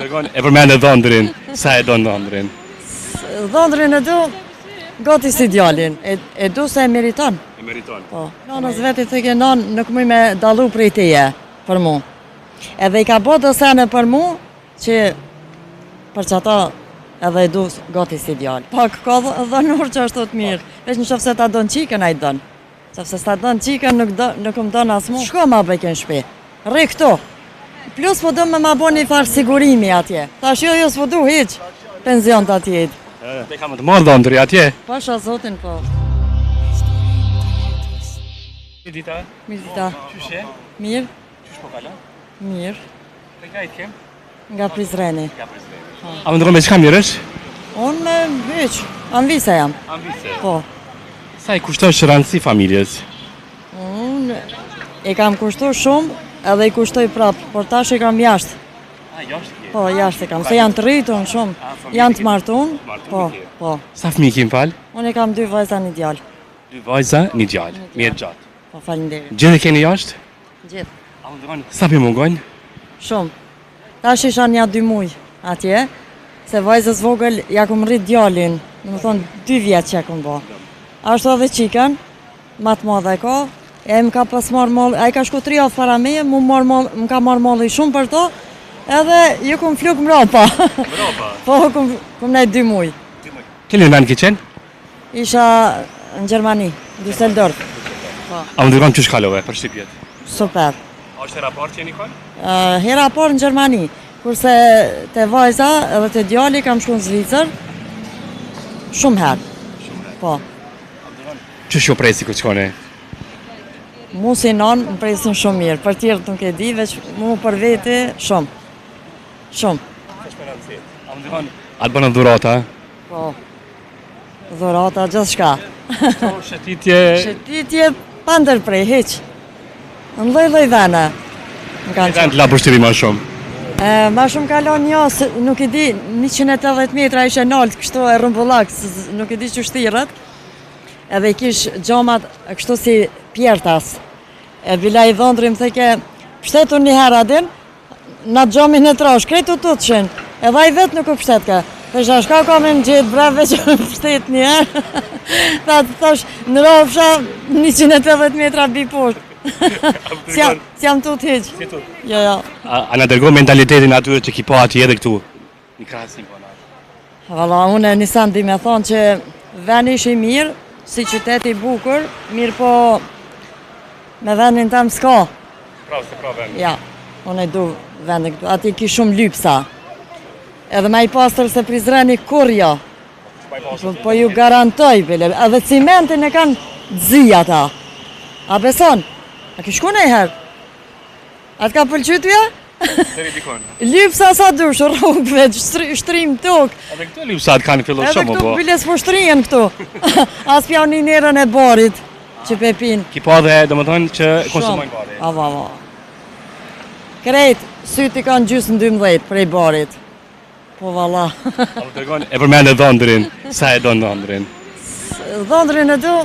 Tregon, e përmend dhëndrin. Sa e don dhëndrin? Dhëndrin e du gati si djalin. E du se e meriton. E meriton. Po. Nanës veti të ke nan nuk mëj me dalu prej teje për mu. Edhe i ka bo të sene për mu që për që ata edhe e du gati si djal. Pak ka dhënur që është të mirë. Veç në qofse ta donë qikën a i donë. Qofse ta donë qikën nuk më donë as mu. Shko ma bëjken shpi. Rri këto. Plus po do me ma bo një farë sigurimi atje. Tash jo s'po du hiq penzion të atjet. Te kam të marrë dhëndri atje. Pasha zotin po. Si dita? Mirë dita. Qyshe? Mirë? Qysh po kalon? Mirë. Te ka i kem? Nga Prizreni. A më ndërën me qka mirësh? Unë me vyq. Anvise jam. Ambise. Po. Sa i kushtosh rëndësi familjes? Unë e kam kushtu shumë edhe i kushtoj prapë, por tash e kam jashtë. A, jashtë kje? Po, jashtë e kam, se janë të rritun shumë. Janë të martun. Po, po. Sa fëmijë kim fal? Unë e kam 2 vajza një djalë. 2 vajza, 1 djalë. Mirë gjatë. Po, falinderit. Gjithë keni jashtë? Gjithë. A më ndërën, sa për mungojnë? Shumë. Tash isha nja 2 muj atje, se vajzës vogël ja kom rrit djalin, në më thonë 2 vjetë që ja kom bo. Ashtu edhe qikën, matë madhe ka, e më ka pas marrë mollë, a i ka shku 3 javë para meje, më ka marrë mollë i shumë për to, edhe ju kom fluk mrapa. Mrapa? Po, kom nej 2 muj. Keni në në kiqen? Isha në Gjermani, Düsseldorf. A më ndërën qysh kalove për Shqipjet? Super. A është e raport që jeni konë? Hera por në Gjermani, kurse te vajza edhe te djali kam shku në Zvicër, shumë herë. Po. Qysh jo presi këtë shkone? Mu si non më presin shumë mirë, për tjerët nuk e di, veç mu për veti shumë. Shumë. A më ndërën, atë bënë dhurata? Po. Dhurata, gjithë shka. Shëtitje... Shëtitje pa ndërprej, hiq. Në lloj vene. Më kanë Kanë të la përshtyri ma shumë. Ma shumë kalon një, nuk i di, 180 metra ishe nalt, kështu e rrumbullak, nuk i di që shtirët. Edhe i kish gjomat kështu si pjertas. E bila i dhondrim theke, pështetu një herë adin, na gjomin e trash, kretu të të qenë. Edhe i vetë nuk u pështet ka. Thesha, shka ka me në gjithë breve që më pështet një herë. Thash, në rafsha 180 metra bi poshtë. Si jam tu t'hiq. Si tu? Jo. A në dërgo mentalitetin atyre që ki po ati edhe këtu? Një krasin po në. Valla, unë nisan di me thonë që veni ishi mirë, si qyteti bukur, mirë po me vendin tam s'ka. Pra vend. Ja, unë e du vendin këtu, ati ki shumë lypsa. Edhe ma i pastër se Prizreni kur jo. Po ju garantoj, bile, edhe cimentin e kanë zi ata. A beson? A ki shku në i herë? A t'ka pëlqytja? Seri dikon. Lypsa sa dush, rrugëve, shtrim tokë. Edhe këto lypsat kanë fillu Edhe shumë, këtu po. biles po shtrijen këtu. As pja një njerën e barit që pepin. Ki po dhe, do më thonë që konsumojnë bari. Ava. Krejt, syti kanë gjysë në 12 prej barit. Po valla. A më tërgon, e përmend dhëndrin. Sa e don dhëndrin? Dhëndrin e du,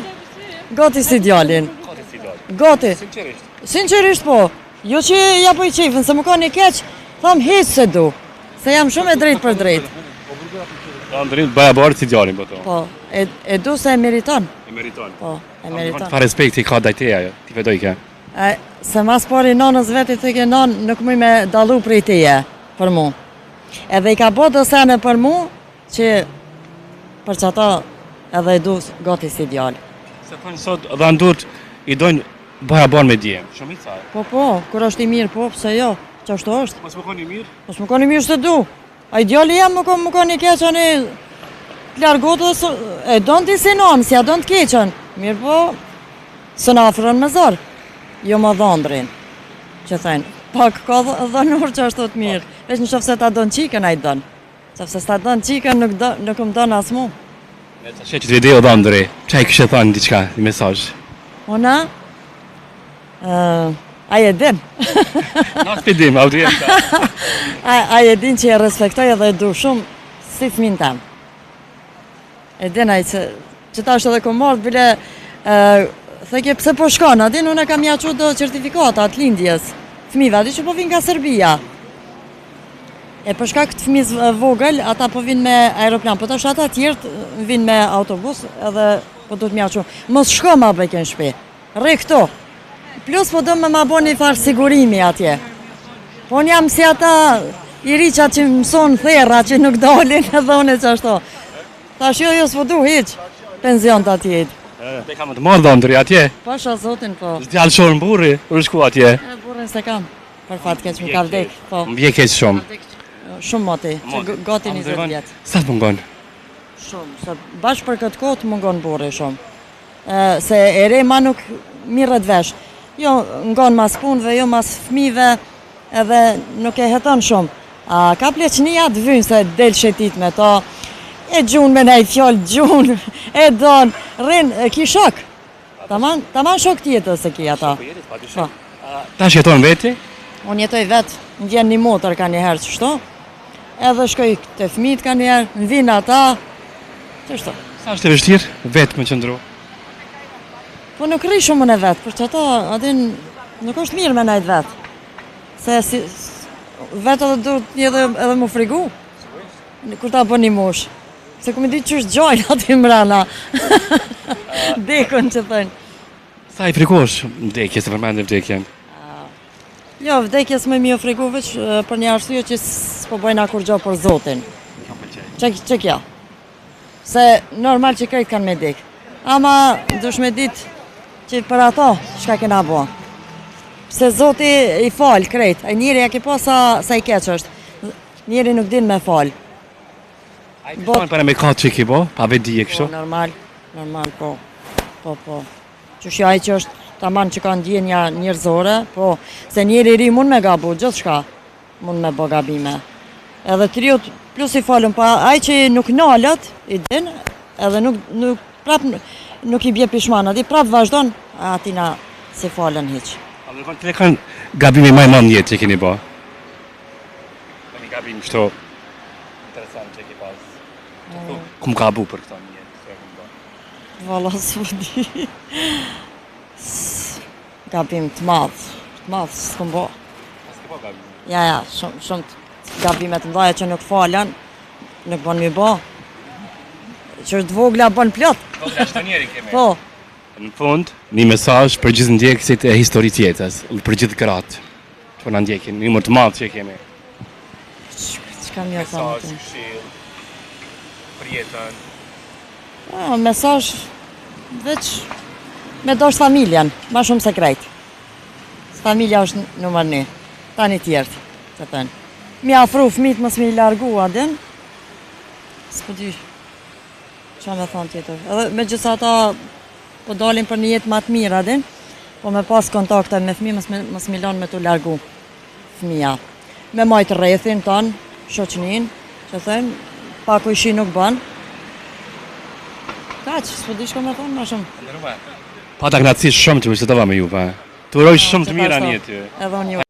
gati si djalin. Gati. Sinqerisht po. Jo që ja po i qefën, se më ka një keq, tham hiç se du. Se jam shumë e drejt për drejt. Dhëndrin, bëja barë si djalin, po to. Po, e du se e meriton. E meriton. Po, e meriton. Fa respekti ka dajteja, ti vedoj ke. Se mas pari nanës veti të ke nanë, nuk mëj me dalu prej teje për mu. Edhe i ka bo të sene për mu, që për që ata edhe e du gati si djallë. Se thonë sot dhe ndurt i dojnë bëja barë me djemë. Shumica. Po, kur është i mirë, po, pse jo, që ashtu është. Mos më koni mirë? Mos më koni mirë shtë du. A i djalli jam më koni keqen e largotës, e donë t'i sinon, si a donë t'keqen. Mirë po, së në afrën me zarë, jo më dhëndrin, që thënë. Pak ka dhënur që është të mirë, veç në qofse ta donë qikën a i donë. Qofse ta donë qikën nuk më donë as mu. Me të sheqit video dhëndri, që i kështë thonë diqka, një mesazh? Ona, a e din. Na s'pidim, audienta. A e din që e respektoj edhe e du shumë si fëmin tem. E din a i që ta është edhe ku mordë, bile, theke pse po shkon, a din unë kam jaqu do certifikata atë lindjes. Fëmive, ati që po vinë nga Serbia. E për shkak të fëmijës vogël, ata po vinë me aeroplan, po tash ata tjerë vinë me autobus edhe po do të mjaqu. Mos shko ma bëjke në shtëpi. Rri këto. Plus po do me ma bo një farë sigurimi atje. Po unë jam si ata i riqa që mëson therra që nuk dalin edhe une që ashto. Tash jo s'po du hiq penzion të atje. Te kam të marrë dhëndëri atje. Pasha zotin po. Djalë shorën burri, u shku atje. Burrin se kam. Për fat keq më ka vdek. Po. Më bje keq shumë. Shumë moti, që gati 20 vjetë. Sa të mungon? Shumë, se bashkë për këtë kohë të mungon burri shumë. Se e re ma nuk mirët vesh. Jo ngon mas punëve, jo mas fëmive, edhe nuk e heton shumë. A ka pleqnia të vynë se del shetit me to, e gjunë me nejtë fjallë, gjunë, e donë, rinë, ki shok. Taman shok tjetës se ki ata. Po. Ta jeton veti? Unë jetoj vetë, në vjen një motor ka një herë qështo. Edhe shkoj të fëmijët ka njerë, në vinë ata, që shto. Sa është e vështirë, vetë më qëndru? Po nuk rri shumë në vetë, për që ata, adin, nuk është mirë me najtë vetë. Se si, vetë edhe duhet një edhe mu frigu, kur ta bë një mush. Se ku mi di që është gjojnë ati mrena. Dekon që thënë. Sa i frikosh vdekje, se përmendë vdekjen? Jo, vdekjes me mi o frigu veç për një arsye që s'po bojna kur gjo për Zotin. Që kja. Se normal që krejt kanë me dik. Ama dush me dit që për ato shka kena bo. Se Zoti i falë krejt. A njeri ja ki po sa i keq është. Njeri nuk din me falë. A i përshon për e me katë që i ki bo, pa vedi e kështu? Normal, po. Qështja ai që është taman që ka ndjenja njerëzore, po, se njeri ri mund me gabu, gjithë shka mund me bo gabime. Edhe triut plus i falën, pa ai që nuk nalët, i din, edhe nuk i bje pishman, ati prap vazhdon, atina si falën hiq. A më nërkon të le kanë gabime maj më njetë që keni bo? Ka një gabim kështu interesant që ki pas. Kum gabu për këta njetë? Valla s'vudi. Gabim të madh, s'kom bo. S'ke po gabim? Ja, shumë gabimet të mdaja që nuk falen, nuk bon mi bo. Që është vogla bon plot. Vogla që të njeri kemi. Po. Në fund, një mesazh për gjithë ndjekësit e historisë jetës, për gjithë gratë që në ndjekin, një më të madh që kemi. Çka më thonë? Mesazh, këshill, për jetën. Mesazh veç me dosh familjen, ma shumë se krejt. Familja është numër 1, tani tjertë, që thënë. Mi afru fëmijët mos mi largu adin, s'po dy, qa me thonë tjetër. Edhe me gjithë ata po dalin për një jetë ma të mirë adin, po me pas kontakte me fëmijë mos mi lanë me të largu fëmija. Me majtë rrethin tonë, shoqnin, që thënë, pa ku ishi nuk banë. Kaq, s'po di shko me thonë ma shumë. Pa ta knatësi shumë që më qëtova me ju, pa. Të uroj shumë të mira një jetë. Edhe unë ju.